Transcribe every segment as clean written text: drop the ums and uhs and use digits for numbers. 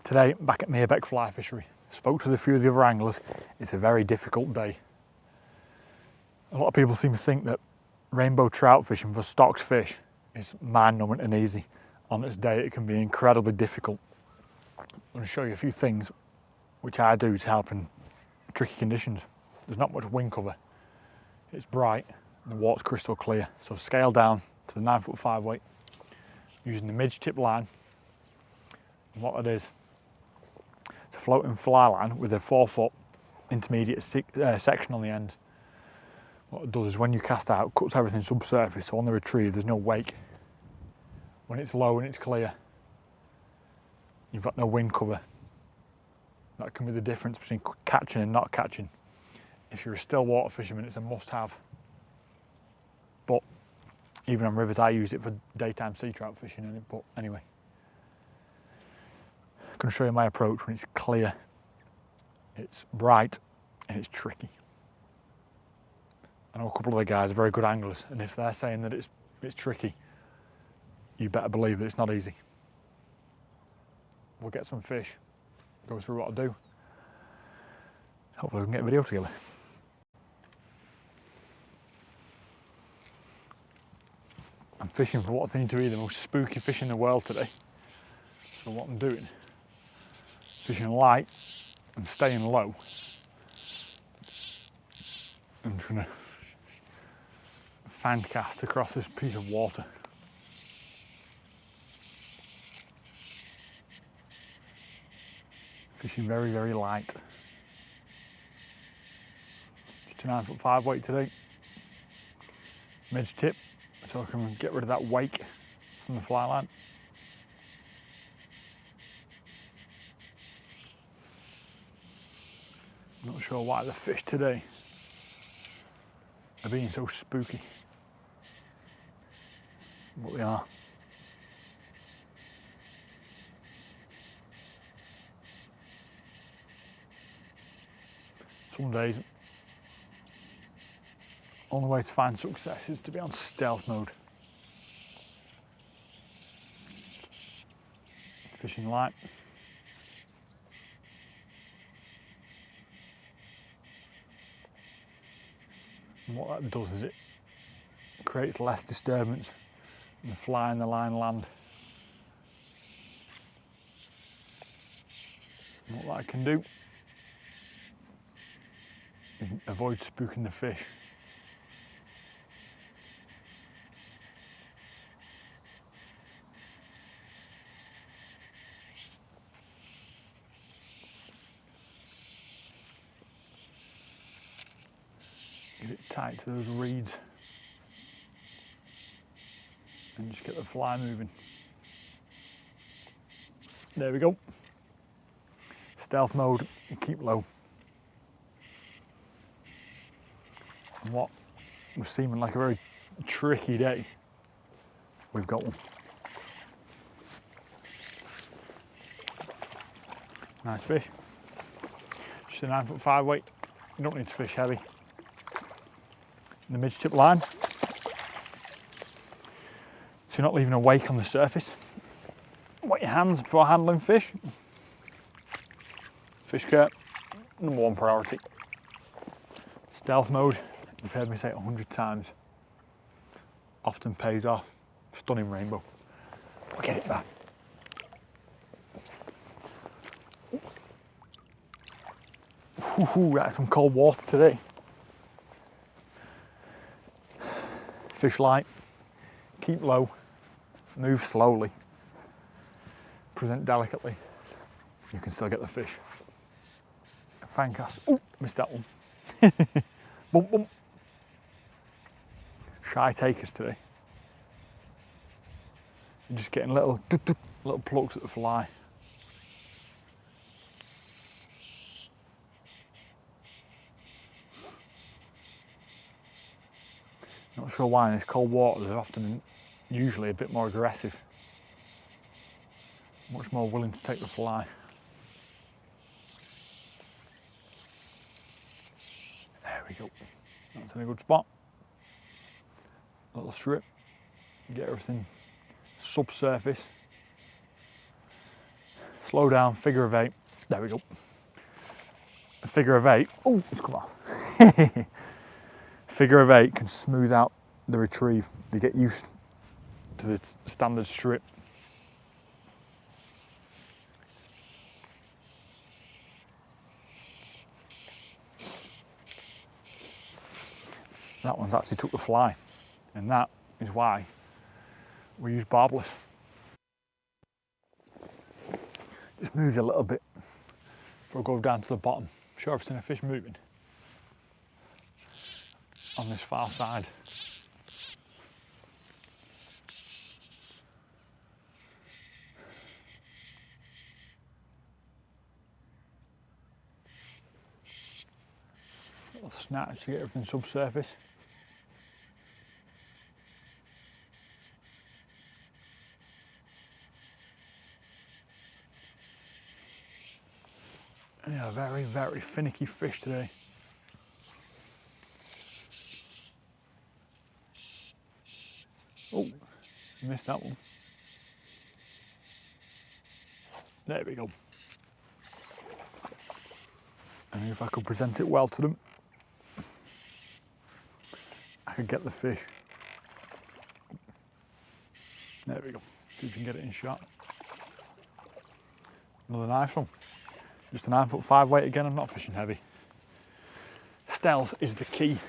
Today, back at Beck fly fishery. Spoke to a few of the other anglers. It's a very difficult day. A lot of people seem to think that rainbow trout fishing for stocks fish is mind-numbing and easy. On this day, it can be incredibly difficult. I'm going to show you a few things which I do to help in tricky conditions. There's not much wind cover. It's bright and the water's crystal clear. So scale down to the 9'5" weight using the midge tip line. And what it is, it's a floating fly line with a 4-foot intermediate section on the end. What it does is when you cast out, it cuts everything subsurface, so on the retrieve there's no wake. When it's low and it's clear, you've got no wind cover. That can be the difference between catching and not catching. If you're a Stillwater fisherman, it's a must-have. But even on rivers, I use it for daytime sea trout fishing. But anyway, I'm going to show you my approach when it's clear, it's bright, and it's tricky. I know a couple of the guys are very good anglers, and if they're saying that it's tricky, you better believe that it's not easy. We'll get some fish, go through what I do. Hopefully we can get a video together. I'm fishing for what seems to be the most spooky fish in the world today. So what I'm doing, fishing light and staying low. I'm trying to fan cast across this piece of water. Fishing very, very light. Just a 9'5" weight today. Midge tip, so I can get rid of that wake from the fly line. Not sure why the fish today are being so spooky, but they are. Some days, only way to find success is to be on stealth mode. Fishing light. And what that does is it creates less disturbance in the fly and the line land. And what that can do is avoid spooking the fish. Get it tight to those reeds and just get the fly moving. There we go. Stealth mode and keep low. And what was seeming like a very tricky day, we've got one. Nice fish. Just a 9'5" weight. You don't need to fish heavy. The midge tip line, so you're not leaving a wake on the surface. Wet your hands before handling fish. Fish care, #1 priority. Stealth mode, you've heard me say it 100 times, often pays off. Stunning rainbow. I'll get it back. Ooh, that's some cold water today. Fish light, keep low, move slowly, present delicately. You can still get the fish. Fan cast. Ooh, missed that one. Bump, bump. Shy takers today. You're just getting little plucks at the fly. Not sure why in this cold water they're often usually a bit more aggressive. Much more willing to take the fly. There we go. That's in a good spot. Little strip. Get everything subsurface. slow down, figure of 8. There we go. A figure of 8. Oh, it's come on. Figure of 8 can smooth out the retrieve. You get used to the standard strip. That one's actually took the fly, and that is why we use barbless. Just moves a little bit before I go down to the bottom. I'm sure I've seen a fish moving on this far side. Little snatch to get everything subsurface. Yeah, very, very finicky fish today. Oh, missed that one. There we go. And if I could present it well to them, I could get the fish. There we go. See if you can get it in shot. Another nice one. Just a 9'5" weight again. I'm not fishing heavy. Stealth is the key.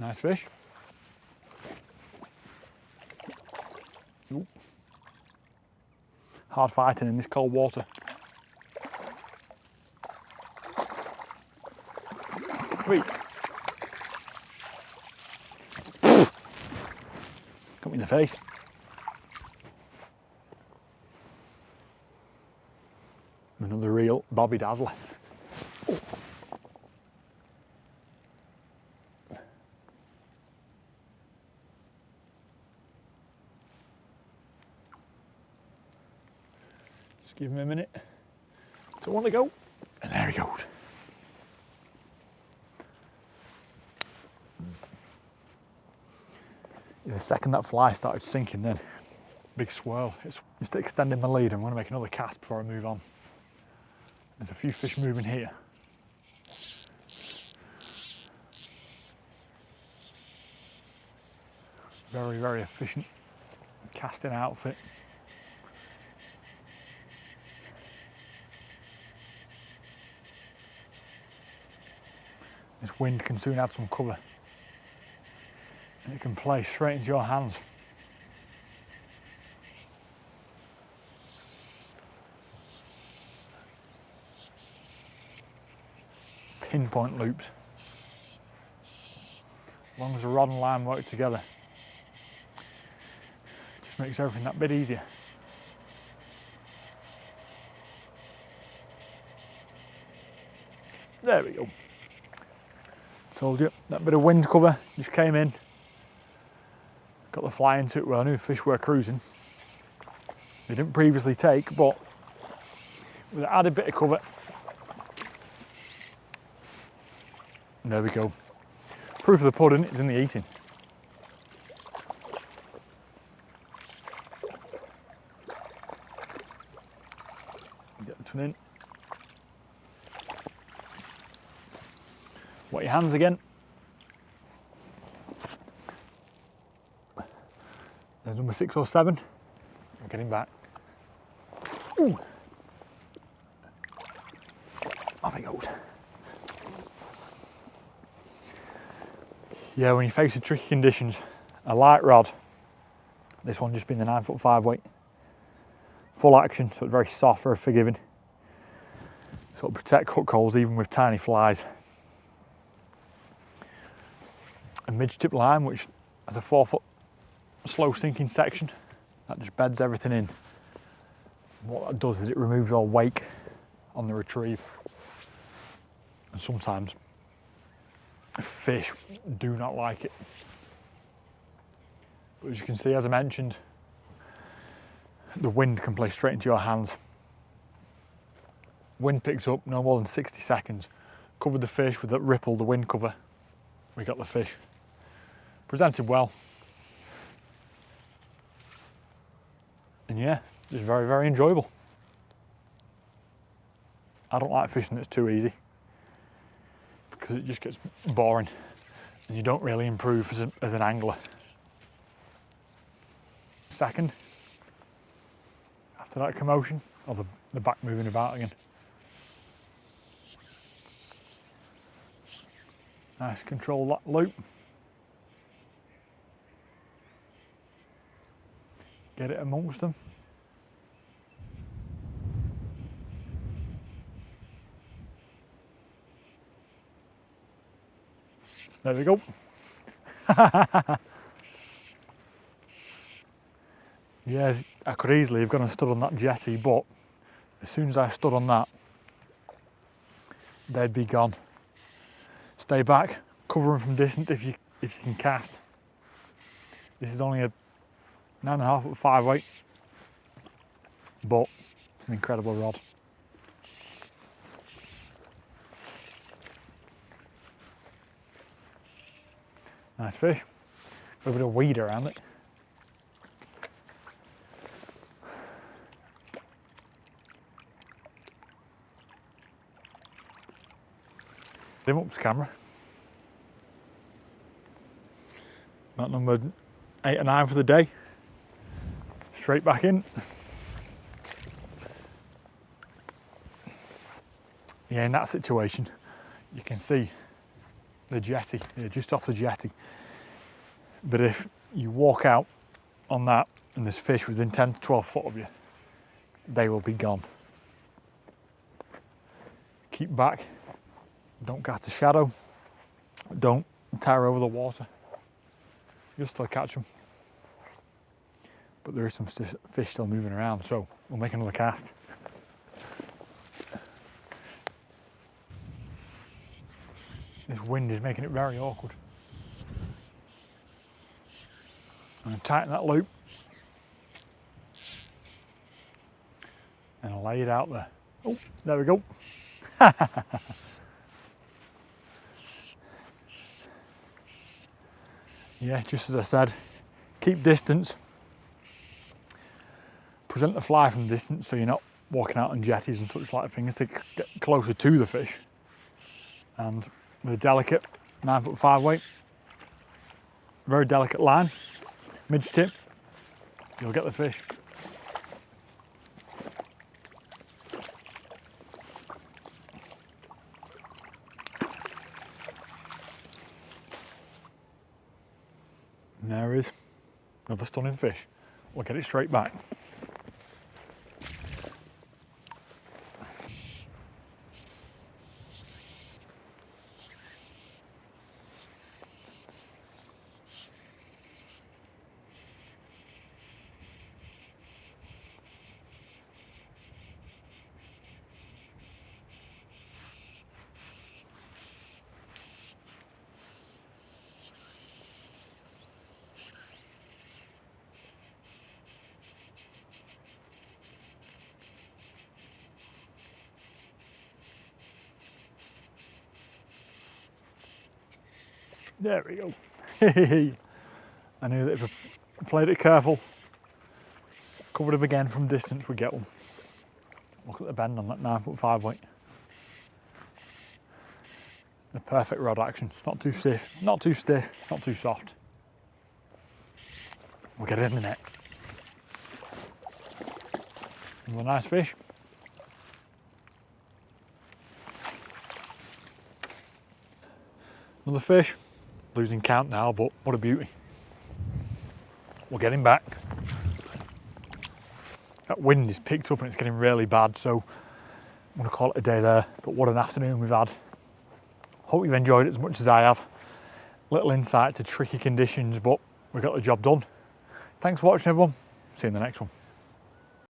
Nice fish. Ooh. Hard fighting in this cold water. Sweet. Got me in the face. Another real Bobby Dazzler. Oh. Just give him a minute to want to go, and there he goes. The second that fly started sinking, then big swirl. It's just extending my lead. I'm going to make another cast before I move on. There's a few fish moving here. Very, very efficient casting outfit. This wind can soon add some cover. And it can play straight into your hands. Pinpoint loops. As long as the rod and line work together, it just makes everything that bit easier. There we go. Told you, that bit of wind cover just came in. Got the fly into it where I knew fish were cruising. They didn't previously take, but with an added bit of cover. And there we go. Proof of the pudding is in the eating. Get the twin in. Wet your hands again. There's number 6 or 7. I'm getting back. Ooh. Off it goes. Yeah, when you face the tricky conditions, a light rod, this one just being the 9'5" weight, full action, so it's very soft, very forgiving. So it'll protect hook holes even with tiny flies. A midge tip line, which has a 4-foot slow sinking section, that just beds everything in. What that does is it removes all wake on the retrieve. And sometimes fish do not like it. But as you can see, as I mentioned, the wind can play straight into your hands. Wind picks up no more than 60 seconds. Covered the fish with that ripple, the wind cover. We got the fish. presented well. And yeah, it's very, very enjoyable. I don't like fishing that's too easy because it just gets boring and you don't really improve as an angler. Second, after that commotion, or the back moving about again. Nice control loop. Get it amongst them. There we go. Yeah, I could easily have gone and stood on that jetty, but as soon as I stood on that, they'd be gone. Stay back, cover them from distance if you can cast. This is only a 9.5 foot 5 weight, but it's an incredible rod. Nice fish. Got a bit of weed around it. Dim up the camera. That numbered 8 or 9 for the day. Straight back in. Yeah, in that situation, you can see the jetty, just off the jetty. But if you walk out on that and there's fish within 10 to 12 foot of you, they will be gone. Keep back, don't cast a shadow, don't tire over the water. You'll still catch them. But there is some fish still moving around, so we'll make another cast. This wind is making it very awkward. I'm going to tighten that loop and I'll lay it out there. Oh, there we go. Yeah, just as I said, keep distance. Present the fly from distance so you're not walking out on jetties and such like things to get closer to the fish. And with a delicate 9 foot 5 weight, very delicate line, midge tip, you'll get the fish. And there is another stunning fish. We'll get it straight back. There we go. I knew that if I played it careful, covered him again from distance, we'd get one. Look at the bend on that 9 foot 5 weight. The perfect rod action. It's not too stiff, not too soft. We'll get it in the net. Another nice fish. Another fish. Losing count now, but what a beauty. We'll get him back. That wind is picked up and it's getting really bad, so I'm going to call it a day there. But what an afternoon we've had. Hope you've enjoyed it as much as I have. Little insight to tricky conditions, but we got the job done. Thanks for watching, everyone. See you in the next one.